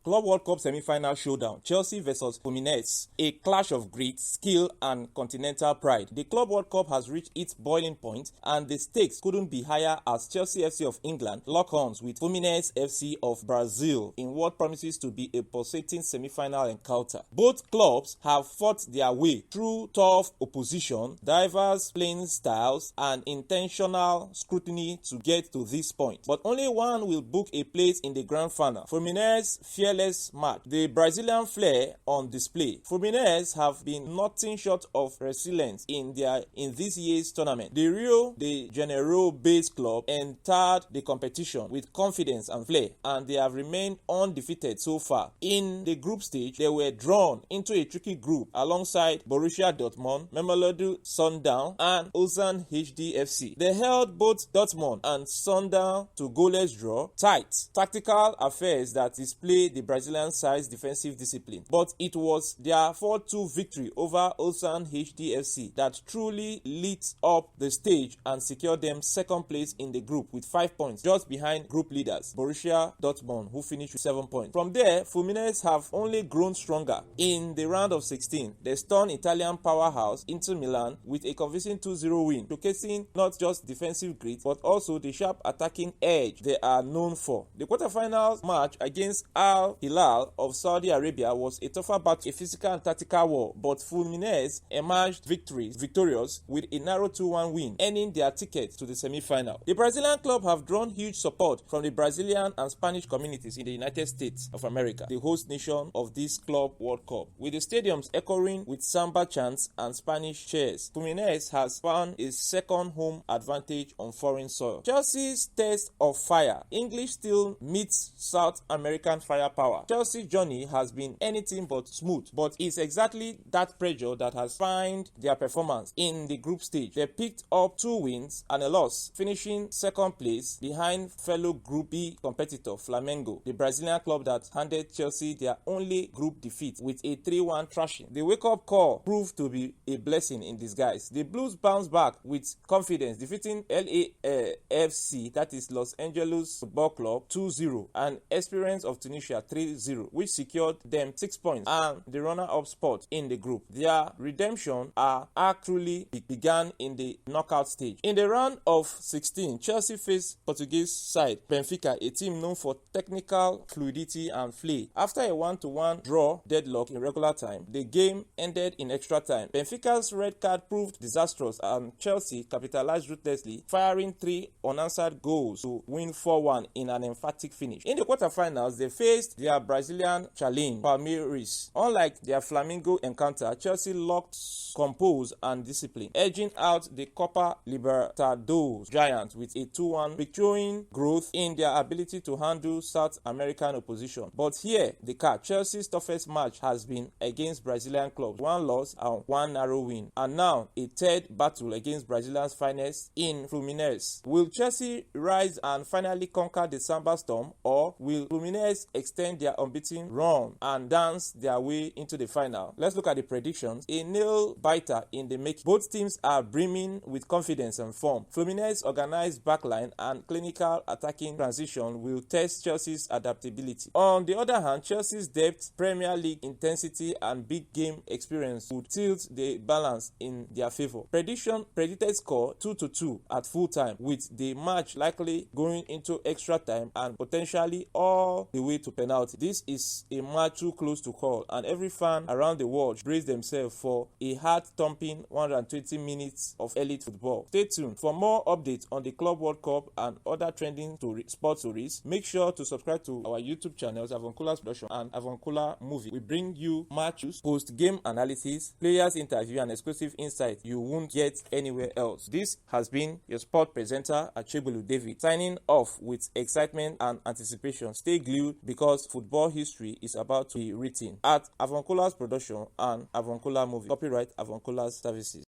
Club World Cup semi-final showdown, Chelsea vs Fluminense, a clash of grit, skill and continental pride. The Club World Cup has reached its boiling point and the stakes couldn't be higher as Chelsea FC of England lock horns with Fluminense FC of Brazil in what promises to be a pulsating semi-final encounter. Both clubs have fought their way through tough opposition, diverse playing styles and intentional scrutiny to get to this point. But only one will book a place in the grand final. Fluminense fearless match. The Brazilian flair on display. Fluminense have been nothing short of resilience in this year's tournament. The Rio de Janeiro-based club entered the competition with confidence and flair, and they have remained undefeated so far. In the group stage, they were drawn into a tricky group alongside Borussia Dortmund, Mamelodi Sundown, and Ulsan HDFC. They held both Dortmund and Sundown to goalless draw. Tight tactical affairs that display the Brazilian side's defensive discipline, but it was their 4-2 victory over Ulsan HDFC that truly lit up the stage and secured them second place in the group with 5 points, just behind group leaders Borussia Dortmund, who finished with 7 points. From there, Fluminense have only grown stronger. In the round of 16, they stunned Italian powerhouse Inter Milan with a convincing 2-0 win, showcasing not just defensive grit but also the sharp attacking edge they are known for. The quarterfinals match against Al Hilal of Saudi Arabia was a tougher battle, a physical and tactical war, but Fluminense emerged victorious with a narrow 2-1 win, earning their ticket to the semi-final. The Brazilian club have drawn huge support from the Brazilian and Spanish communities in the United States of America, the host nation of this Club World Cup, with the stadiums echoing with samba chants and Spanish cheers. Fluminense has found a second home advantage on foreign soil. Chelsea's test of fire. English still meets South American firepower. Chelsea's journey has been anything but smooth, but it's exactly that pressure that has defined their performance in the group stage. They picked up 2 wins and a loss, finishing second place behind fellow Group B competitor Flamengo, the Brazilian club that handed Chelsea their only group defeat with a 3-1 thrashing. The wake-up call proved to be a blessing in disguise. The Blues bounced back with confidence, defeating LAFC, that is Los Angeles Football Club, 2-0, and Experience of Tunisia 3-0, which secured them 6 points and the runner-up spot in the group. Their redemption actually began in the knockout stage. In the round of 16, Chelsea faced Portuguese side Benfica, a team known for technical fluidity and flair. After a 1-1 draw deadlock in regular time, the game ended in extra time. Benfica's red card proved disastrous and Chelsea capitalized ruthlessly, firing 3 unanswered goals to win 4-1 in an emphatic finish. In the quarterfinals, they faced their Brazilian challenge Palmeiras. Unlike their Flamengo encounter, Chelsea looked composed and disciplined, edging out the Copa Libertadores giants with a 2-1 victory, showing growth in their ability to handle South American opposition. But here, the catch. Chelsea's toughest match has been against Brazilian clubs, 1 loss and 1 narrow win, and now a third battle against Brazilian's finest in Fluminense. Will Chelsea rise and finally conquer the Samba Storm, or will Fluminense extend their unbeaten run and dance their way into the final? Let's look at the predictions. A nail-biter in the making. Both teams are brimming with confidence and form. Fluminense's organized backline and clinical attacking transition will test Chelsea's adaptability. On the other hand, Chelsea's depth, Premier League intensity and big game experience would tilt the balance in their favor. Predicted score 2-2 at full time, with the match likely going into extra time and potentially all the way to penalty. This is a match too close to call, and every fan around the world brace themselves for a heart-thumping 120 minutes of elite football. Stay tuned for more updates on the Club World Cup and other trending sports stories. Make sure to subscribe to our YouTube channels, Avoncula's Production and Avoncula Movie. We bring you matches, post-game analysis, players interview, and exclusive insight you won't get anywhere else. This has been your sport presenter, Achebulu David, signing off with excitement and anticipation. Stay glued because football history is about to be written. At Avoncula's Production and Avoncula Movie. Copyright Avoncula's Services.